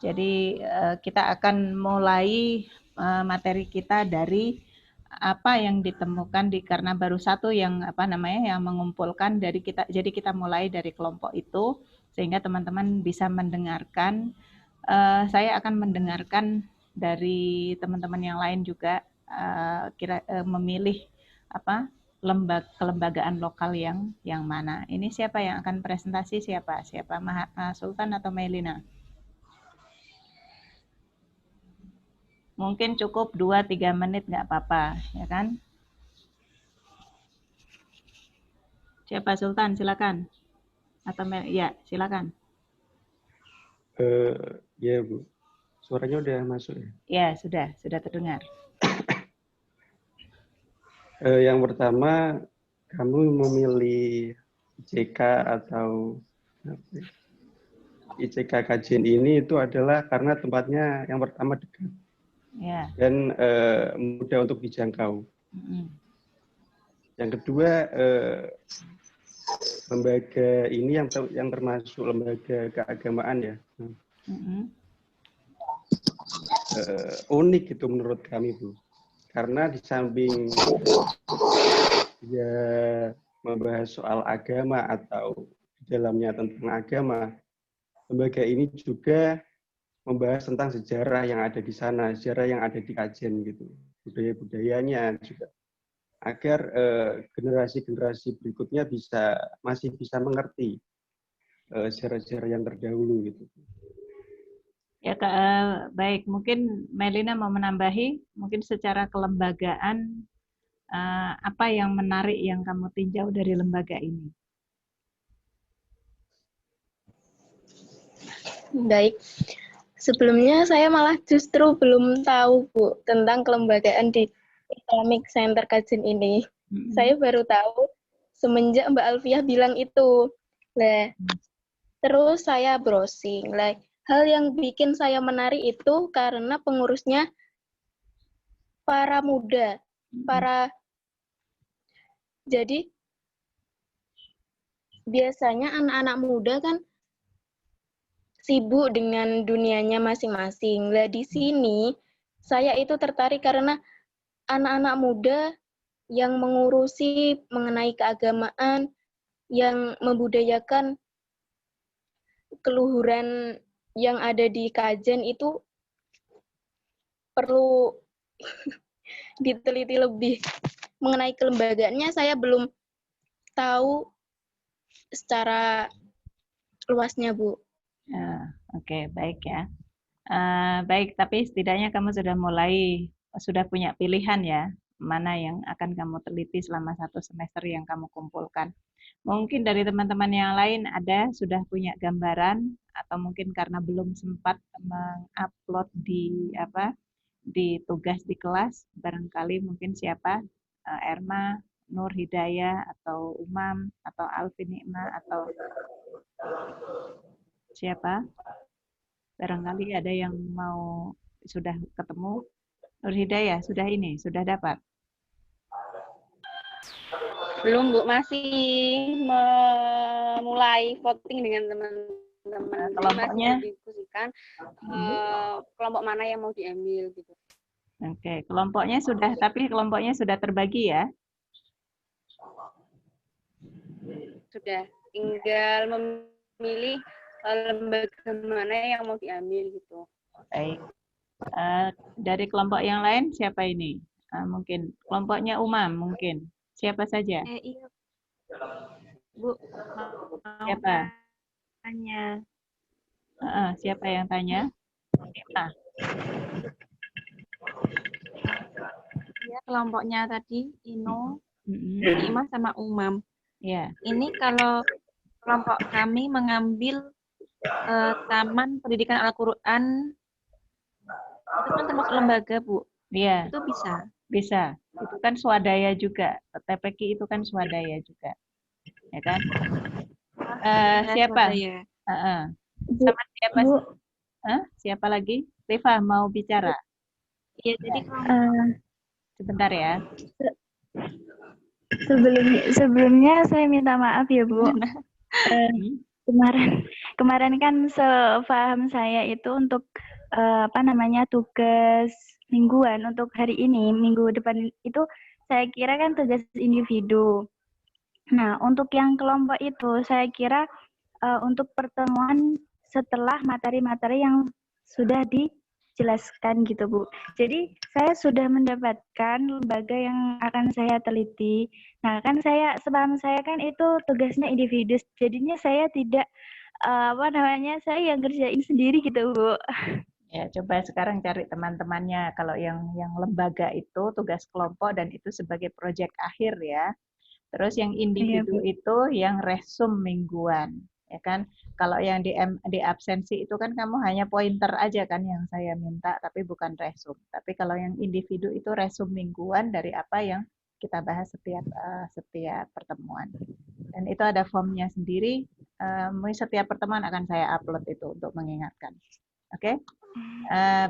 Jadi kita akan mulai materi kita dari apa yang ditemukan karena baru satu yang yang mengumpulkan dari kita. Jadi kita mulai dari kelompok itu sehingga teman-teman bisa mendengarkan. Saya akan mendengarkan dari teman-teman yang lain juga memilih kelembagaan lokal yang mana. Ini siapa yang akan presentasi siapa? Siapa Sultan atau Melina? Mungkin cukup 2-3 menit nggak apa-apa, ya kan? Siapa Sultan? Silakan. Atau ya, silakan. Ya Bu, suaranya udah masuk ya? Ya, sudah terdengar. Yang pertama, kamu memilih ICK atau ICK kajian ini itu adalah karena tempatnya yang pertama dekat. Ya. Dan mudah untuk dijangkau. Yang kedua, lembaga ini yang termasuk lembaga keagamaan ya. Unik itu menurut kami Bu. Karena di samping dia membahas soal agama atau di dalamnya tentang agama, lembaga ini juga membahas tentang sejarah yang ada di sana, sejarah yang ada di kajian gitu, budaya-budayanya juga, agar generasi-generasi berikutnya masih bisa mengerti sejarah-sejarah yang terdahulu gitu. Ya Kak, baik. Mungkin Melina mau menambahi, mungkin secara kelembagaan apa yang menarik yang kamu tinjau dari lembaga ini? Baik. Sebelumnya saya malah justru belum tahu Bu tentang kelembagaan di Islamic Center Kajian ini. Saya baru tahu semenjak Mbak Alfiah bilang itu. Lah, terus saya browsing. Lah, hal yang bikin saya menarik itu karena pengurusnya para muda, jadi biasanya anak-anak muda kan sibuk dengan dunianya masing-masing. Lah di sini saya itu tertarik karena anak-anak muda yang mengurusi mengenai keagamaan, yang membudayakan keluhuran yang ada di kajian itu perlu diteliti lebih. Mengenai kelembagaannya saya belum tahu secara luasnya Bu. Oke, baik ya. Baik, tapi setidaknya kamu sudah punya pilihan ya, mana yang akan kamu teliti selama 1 semester yang kamu kumpulkan. Mungkin dari teman-teman yang lain sudah punya gambaran, atau mungkin karena belum sempat mengupload di tugas di kelas, barangkali mungkin siapa, Erma, Nur Hidayah, atau Umam, atau Alfi Nikma, atau siapa? Barangkali ada yang sudah ketemu. Nur Hidayah, sudah dapat? Belum Bu, masih memulai voting dengan teman-teman. Kelompoknya? Masih didiskusikan kelompok mana yang mau diambil gitu. Oke, kelompoknya sudah terbagi ya? Sudah, tinggal memilih lembaga mana yang mau diambil gitu. Baik. Dari kelompok yang lain siapa ini? Mungkin kelompoknya Umam mungkin. Siapa saja? Iya. Bu, siapa? Tanya. Siapa yang tanya? Ima. Ya, kelompoknya tadi Ino, Ima sama Umam. Ya. Ini kalau kelompok kami mengambil Taman Pendidikan Al-Quran, itu kan termasuk lembaga, Bu. Iya. Itu bisa? Bisa. Itu kan swadaya juga. TPQ itu kan swadaya juga. Ya kan? Siapa? Sama siapa? Siapa lagi? Rifa mau bicara? Iya, jadi sebentar ya. Sebelumnya saya minta maaf ya Bu. Kemarin kan sepaham saya itu untuk tugas mingguan untuk hari ini, minggu depan itu saya kira kan tugas individu. Nah, untuk yang kelompok itu saya kira untuk pertemuan setelah materi-materi yang sudah dijelaskan gitu, Bu. Jadi saya sudah mendapatkan lembaga yang akan saya teliti. Nah, kan sepaham saya kan itu tugasnya individu. Jadinya saya tidak saya yang ngerjain sendiri gitu, Bu. Ya, coba sekarang cari teman-temannya. Kalau yang lembaga itu tugas kelompok dan itu sebagai proyek akhir ya. Terus yang individu itu yang resum mingguan, ya kan? Kalau yang di absensi itu kan kamu hanya pointer aja kan yang saya minta, tapi bukan resum. Tapi kalau yang individu itu resum mingguan dari apa yang kita bahas setiap pertemuan. Dan itu ada formnya sendiri. Setiap pertemuan akan saya upload itu untuk mengingatkan. Oke?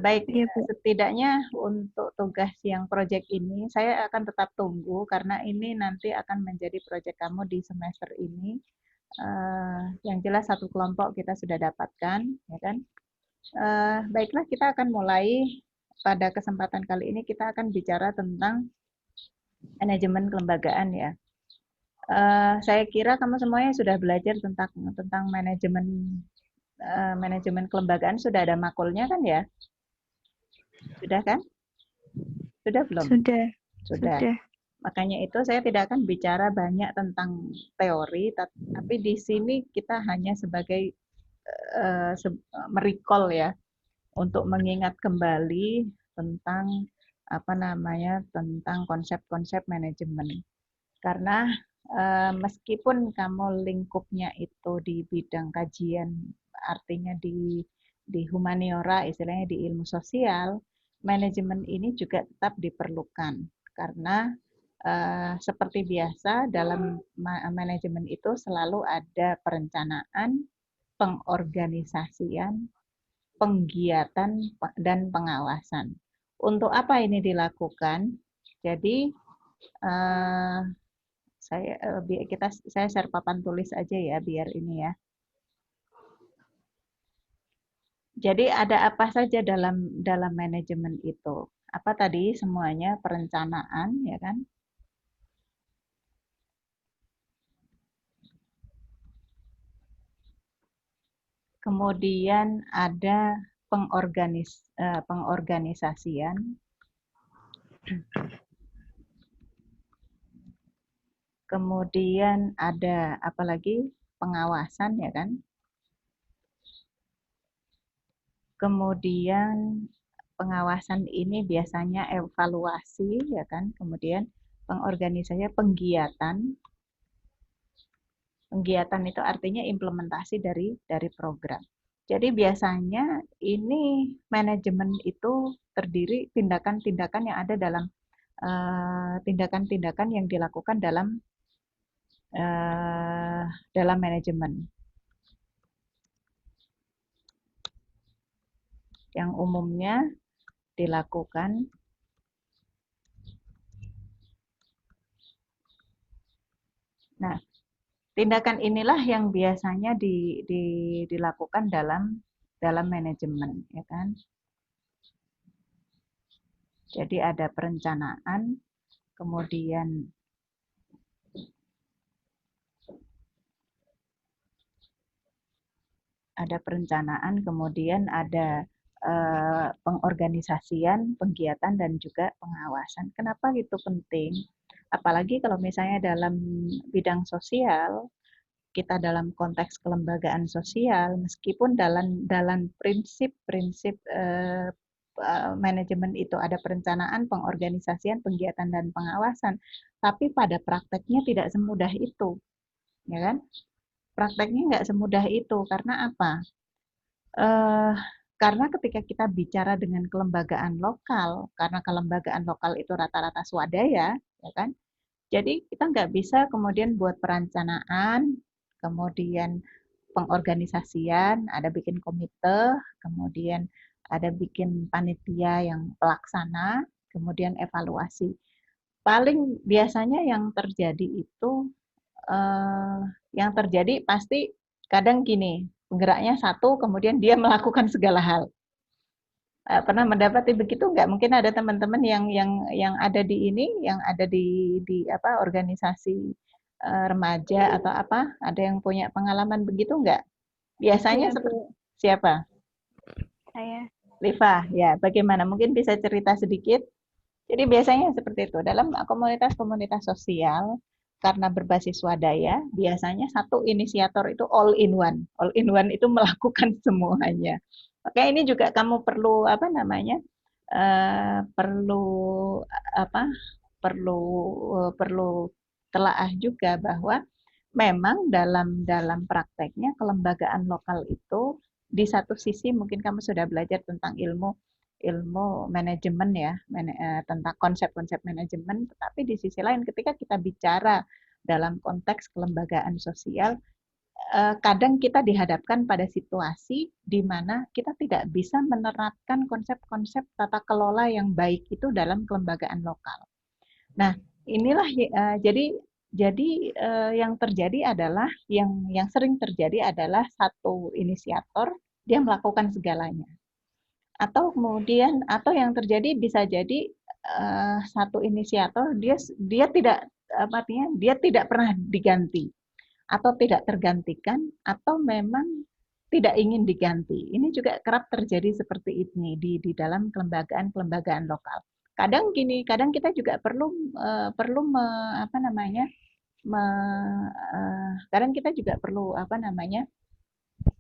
Baik, setidaknya untuk tugas yang proyek ini saya akan tetap tunggu karena ini nanti akan menjadi proyek kamu di semester ini. Yang jelas satu kelompok kita sudah dapatkan, ya kan? Baiklah, kita akan mulai pada kesempatan kali ini kita akan bicara tentang manajemen kelembagaan ya. Saya kira kamu semuanya sudah belajar tentang manajemen kelembagaan, sudah ada makulnya kan ya? Sudah kan? Sudah belum? Sudah. Makanya itu saya tidak akan bicara banyak tentang teori, tapi di sini kita hanya sebagai merecall ya, untuk mengingat kembali tentang tentang konsep-konsep manajemen. Karena meskipun kamu lingkupnya itu di bidang kajian, artinya di humaniora, istilahnya di ilmu sosial, manajemen ini juga tetap diperlukan. Karena seperti biasa dalam manajemen itu selalu ada perencanaan, pengorganisasian, penggiatan, dan pengawasan. Untuk apa ini dilakukan? Jadi saya share papan tulis aja ya biar ini ya. Jadi ada apa saja dalam manajemen itu? Apa tadi semuanya perencanaan ya kan? Kemudian ada pengorganisasian. Kemudian ada apa lagi? Pengawasan ya kan? Kemudian pengawasan ini biasanya evaluasi ya kan? Kemudian pengorganisasinya penggiatan. Penggiatan itu artinya implementasi dari program. Jadi biasanya ini manajemen itu terdiri tindakan-tindakan yang ada dalam tindakan-tindakan yang dilakukan dalam manajemen. Yang umumnya dilakukan tindakan inilah yang biasanya dilakukan dalam manajemen, ya kan? Jadi ada perencanaan, kemudian ada pengorganisasian, penggiatan, dan juga pengawasan. Kenapa itu penting? Apalagi kalau misalnya dalam bidang sosial, kita dalam konteks kelembagaan sosial, meskipun dalam prinsip-prinsip manajemen itu ada perencanaan, pengorganisasian, penggiatan, dan pengawasan, tapi pada prakteknya tidak semudah itu, ya kan? Prakteknya nggak semudah itu, karena apa? Karena ketika kita bicara dengan kelembagaan lokal, karena kelembagaan lokal itu rata-rata swadaya, ya kan? Jadi kita nggak bisa kemudian buat perencanaan, kemudian pengorganisasian, ada bikin komite, kemudian ada bikin panitia yang pelaksana, kemudian evaluasi. Paling biasanya yang terjadi itu, yang terjadi pasti kadang gini, penggeraknya satu, kemudian dia melakukan segala hal. Pernah mendapati begitu nggak? Mungkin ada teman-teman yang ada di ini, yang ada di apa organisasi remaja atau apa, ada yang punya pengalaman begitu nggak? Biasanya Iya, seperti Bu. siapa? Saya. Liva, ya bagaimana? Mungkin bisa cerita sedikit. Jadi biasanya seperti itu. Dalam komunitas-komunitas sosial, karena berbasis swadaya, biasanya satu inisiator itu all in one. All in one itu melakukan semuanya. Maka ini juga kamu perlu apa namanya? Perlu apa? Perlu telaah juga bahwa memang dalam prakteknya kelembagaan lokal itu di satu sisi mungkin kamu sudah belajar tentang ilmu manajemen ya, tentang konsep-konsep manajemen, tetapi di sisi lain ketika kita bicara dalam konteks kelembagaan sosial, kadang kita dihadapkan pada situasi di mana kita tidak bisa menerapkan konsep-konsep tata kelola yang baik itu dalam kelembagaan lokal. Nah, inilah jadi yang terjadi adalah yang sering terjadi adalah satu inisiator dia melakukan segalanya. Atau kemudian atau yang terjadi bisa jadi satu inisiator dia tidak artinya dia tidak pernah diganti atau tidak tergantikan atau memang tidak ingin diganti. Ini juga kerap terjadi seperti ini di dalam kelembagaan lokal. Kadang gini, kadang kita juga perlu apa namanya? Kadang kita juga perlu apa namanya?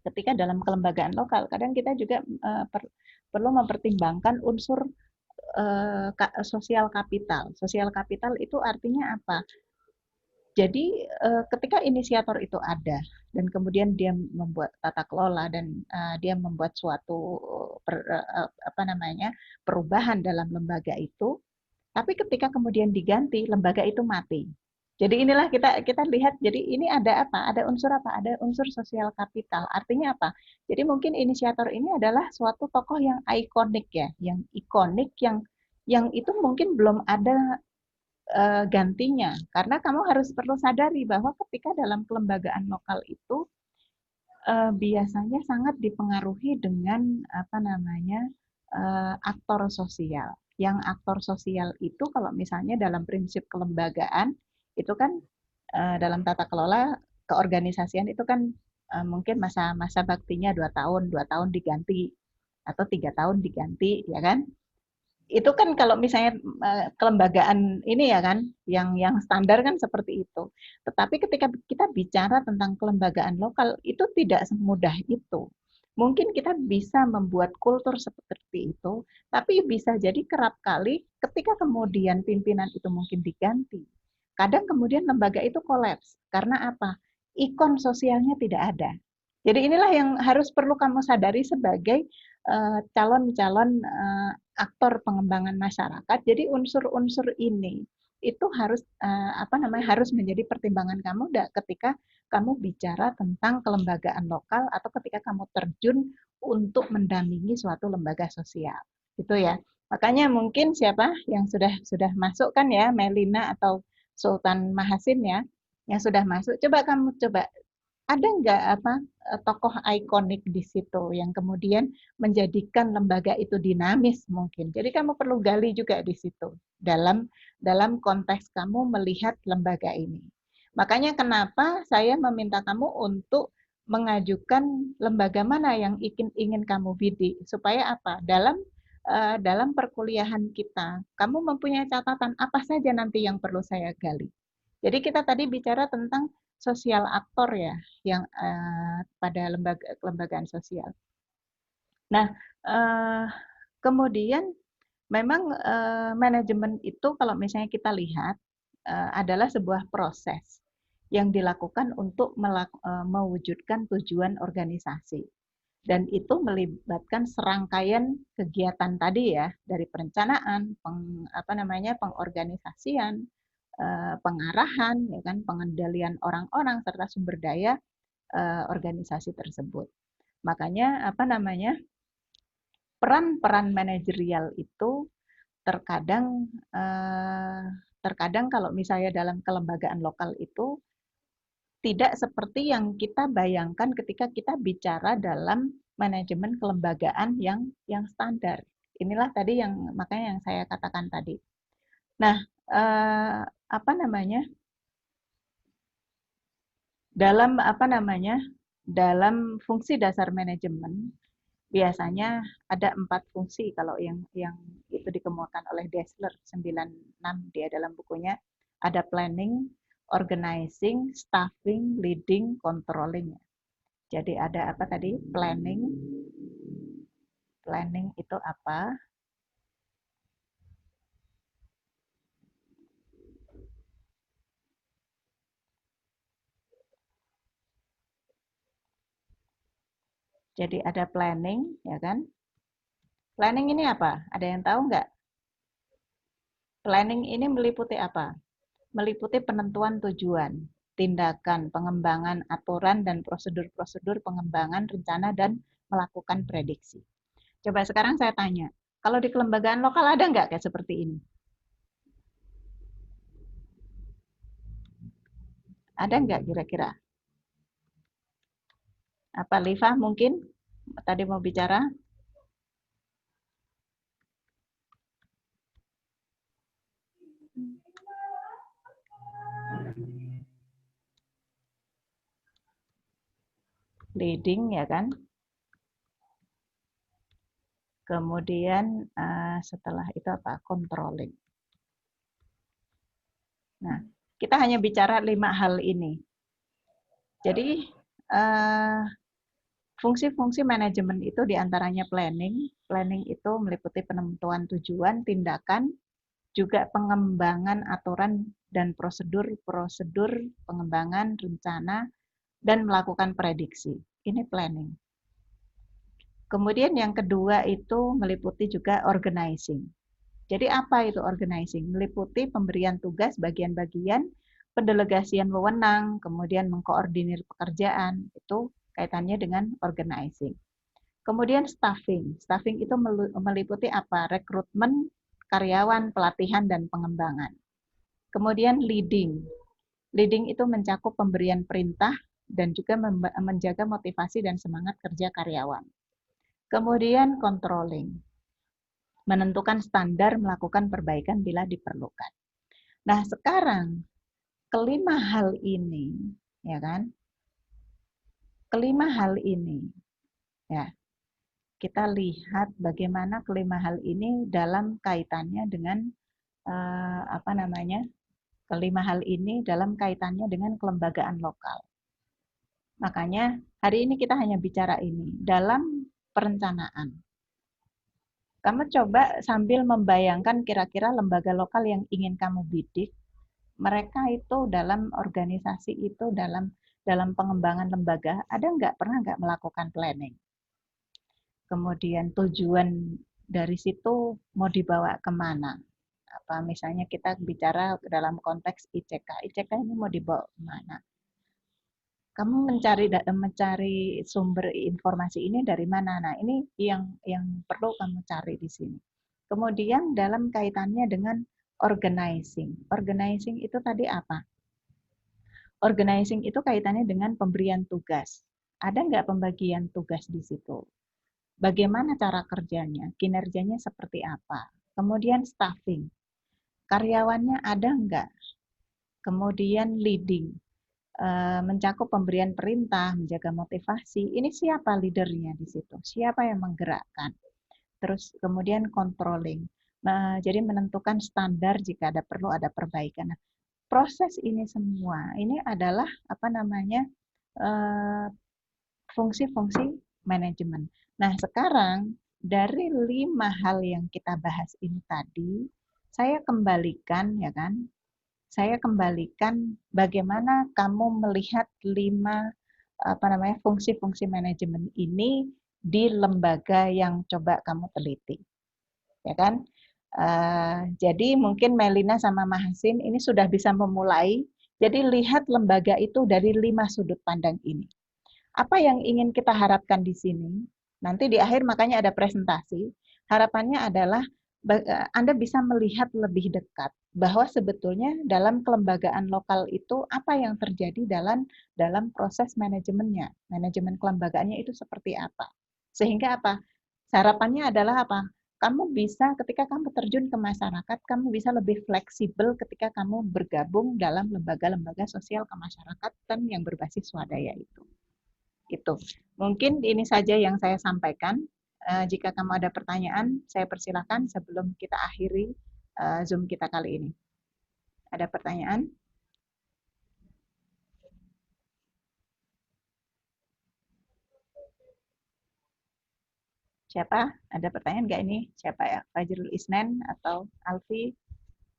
Ketika dalam kelembagaan lokal, kadang kita juga perlu mempertimbangkan unsur sosial kapital. Sosial kapital itu artinya apa? Jadi ketika inisiator itu ada dan kemudian dia membuat tata kelola dan dia membuat suatu apa namanya perubahan dalam lembaga itu, tapi ketika kemudian diganti lembaga itu mati. Jadi inilah kita lihat. Jadi ini ada apa? Ada unsur apa? Ada unsur sosial kapital. Artinya apa? Jadi mungkin inisiator ini adalah suatu tokoh yang ikonik ya, yang ikonik yang itu mungkin belum ada gantinya. Karena kamu harus perlu sadari bahwa ketika dalam kelembagaan lokal itu biasanya sangat dipengaruhi dengan apa namanya aktor sosial. Yang aktor sosial itu kalau misalnya dalam prinsip kelembagaan itu kan dalam tata kelola keorganisasian itu kan mungkin masa baktinya 2 tahun diganti atau 3 tahun diganti, ya kan? Itu kan kalau misalnya kelembagaan ini ya kan, yang standar kan seperti itu. Tetapi ketika kita bicara tentang kelembagaan lokal itu tidak semudah itu. Mungkin kita bisa membuat kultur seperti itu, tapi bisa jadi kerap kali ketika kemudian pimpinan itu mungkin diganti, kadang kemudian lembaga itu kolaps. Karena apa? Ikon sosialnya tidak ada. Jadi inilah yang harus perlu kamu sadari sebagai calon-calon aktor pengembangan masyarakat. Jadi unsur-unsur ini itu harus apa namanya harus menjadi pertimbangan kamu ketika kamu bicara tentang kelembagaan lokal atau ketika kamu terjun untuk mendampingi suatu lembaga sosial. Gitu ya. Makanya mungkin siapa yang sudah masuk kan ya, Melina atau Sultan Mahasin ya, yang sudah masuk, coba ada nggak apa tokoh ikonik di situ yang kemudian menjadikan lembaga itu dinamis mungkin. Jadi kamu perlu gali juga di situ dalam konteks kamu melihat lembaga ini. Makanya kenapa saya meminta kamu untuk mengajukan lembaga mana yang ingin kamu bidik supaya apa? Dalam perkuliahan kita, kamu mempunyai catatan apa saja nanti yang perlu saya gali. Jadi kita tadi bicara tentang sosial aktor ya, yang pada kelembagaan sosial. Nah, kemudian memang manajemen itu kalau misalnya kita lihat adalah sebuah proses yang dilakukan untuk mewujudkan tujuan organisasi. Dan itu melibatkan serangkaian kegiatan tadi ya, dari perencanaan, pengorganisasian, pengarahan, ya kan, pengendalian orang-orang serta sumber daya organisasi tersebut. Makanya peran-peran manajerial itu terkadang kalau misalnya dalam kelembagaan lokal itu tidak seperti yang kita bayangkan ketika kita bicara dalam manajemen kelembagaan yang standar. Inilah tadi yang makanya yang saya katakan tadi. Nah, apa namanya? Dalam fungsi dasar manajemen biasanya ada 4 fungsi kalau yang itu dikemukakan oleh Dessler 96 dia dalam bukunya, ada planning, organizing, staffing, leading, controlling. Jadi ada apa tadi? Planning. Planning itu apa? Jadi ada planning, ya kan? Planning ini apa? Ada yang tahu nggak? Planning ini meliputi apa? Meliputi penentuan tujuan, tindakan, pengembangan aturan dan prosedur-prosedur pengembangan rencana dan melakukan prediksi. Coba sekarang saya tanya, kalau di kelembagaan lokal ada nggak kayak seperti ini? Ada nggak kira-kira? Apa Liva mungkin tadi mau bicara? Leading ya kan? Kemudian setelah itu apa? Controlling. Nah, kita hanya bicara 5 hal ini. Jadi fungsi-fungsi manajemen itu diantaranya planning. Planning itu meliputi penentuan tujuan, tindakan, juga pengembangan aturan dan prosedur-prosedur pengembangan rencana dan melakukan prediksi. Ini planning. Kemudian yang kedua itu meliputi juga organizing. Jadi apa itu organizing? Meliputi pemberian tugas bagian-bagian, pendelegasian wewenang, kemudian mengkoordinir pekerjaan, itu kaitannya dengan organizing. Kemudian staffing. Staffing itu meliputi apa? Rekrutmen karyawan, pelatihan, dan pengembangan. Kemudian leading. Leading itu mencakup pemberian perintah dan juga menjaga motivasi dan semangat kerja karyawan. Kemudian controlling. Menentukan standar, melakukan perbaikan bila diperlukan. Nah, sekarang kelima hal ini, ya kan? Kelima hal ini, ya. Kita lihat bagaimana kelima hal ini dalam kaitannya dengan apa namanya? Kelima hal ini dalam kaitannya dengan kelembagaan lokal. Makanya hari ini kita hanya bicara ini dalam perencanaan. Kamu coba sambil membayangkan kira-kira lembaga lokal yang ingin kamu bidik, mereka itu dalam organisasi itu dalam pengembangan lembaga pernah nggak melakukan planning? Kemudian tujuan dari situ mau dibawa kemana? Apa misalnya kita bicara dalam konteks ICK ini mau dibawa kemana? Kamu mencari sumber informasi ini dari mana? Nah, ini yang perlu kamu cari di sini. Kemudian dalam kaitannya dengan organizing. Organizing itu tadi apa? Organizing itu kaitannya dengan pemberian tugas. Ada nggak pembagian tugas di situ? Bagaimana cara kerjanya? Kinerjanya seperti apa? Kemudian staffing. Karyawannya ada nggak? Kemudian leading. Mencakup pemberian perintah, menjaga motivasi. Ini siapa leadernya di situ? Siapa yang menggerakkan? Terus kemudian controlling. Jadi menentukan standar jika perlu ada perbaikan. Nah, proses ini semua ini adalah apa namanya fungsi-fungsi manajemen. Nah, sekarang dari 5 hal yang kita bahas ini tadi, saya kembalikan ya kan? Saya kembalikan bagaimana kamu melihat 5 fungsi-fungsi manajemen ini di lembaga yang coba kamu teliti, ya kan? Jadi mungkin Melina sama Mahasin ini sudah bisa memulai. Jadi lihat lembaga itu dari 5 sudut pandang ini. Apa yang ingin kita harapkan di sini? Nanti di akhir makanya ada presentasi. Harapannya adalah Anda bisa melihat lebih dekat bahwa sebetulnya dalam kelembagaan lokal itu apa yang terjadi dalam proses manajemennya, manajemen kelembagaannya itu seperti apa. Sehingga apa? Harapannya adalah apa? Kamu bisa ketika kamu terjun ke masyarakat, kamu bisa lebih fleksibel ketika kamu bergabung dalam lembaga-lembaga sosial kemasyarakatan yang berbasis swadaya itu. Itu. Mungkin ini saja yang saya sampaikan. Jika kamu ada pertanyaan, saya persilakan sebelum kita akhiri Zoom kita kali ini. Ada pertanyaan? Siapa? Ada pertanyaan nggak ini? Siapa ya? Fajrul Isnen atau Alfi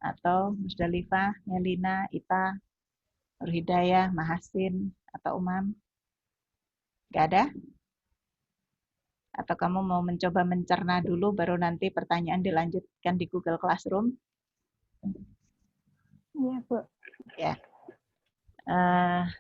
atau Musdalifah, Melina, Ita, Nur Hidayah, Mahasin atau Umam? Nggak ada? Atau kamu mau mencoba mencerna dulu baru nanti pertanyaan dilanjutkan di Google Classroom? Iya, Bu. Ya.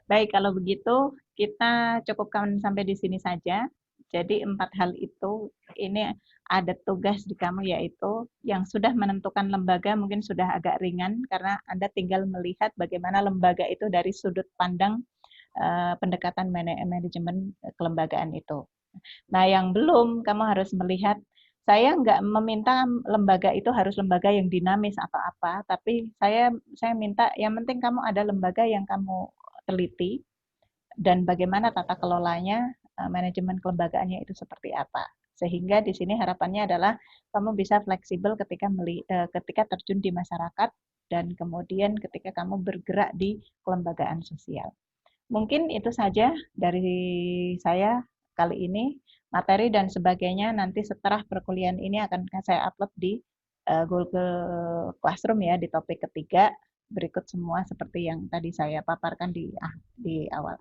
Baik, kalau begitu kita cukupkan sampai di sini saja. Jadi 4 hal itu ini ada tugas di kamu, yaitu yang sudah menentukan lembaga mungkin sudah agak ringan karena Anda tinggal melihat bagaimana lembaga itu dari sudut pandang pendekatan manajemen kelembagaan itu. Nah, yang belum, kamu harus melihat, saya nggak meminta lembaga itu harus lembaga yang dinamis atau apa, tapi saya minta yang penting kamu ada lembaga yang kamu teliti dan bagaimana tata kelolanya, manajemen kelembagaannya itu seperti apa. Sehingga di sini harapannya adalah kamu bisa fleksibel ketika terjun di masyarakat dan kemudian ketika kamu bergerak di kelembagaan sosial. Mungkin itu saja dari saya kali ini. Materi dan sebagainya nanti setelah perkuliahan ini akan saya upload di Google Classroom ya, di topik ketiga. Berikut semua seperti yang tadi saya paparkan di awal.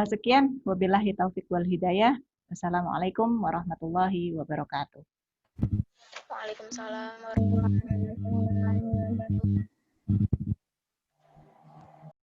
Sekian, wabillahi taufiq wal hidayah. Wassalamualaikum warahmatullahi wabarakatuh. Waalaikumsalam warahmatullahi wabarakatuh.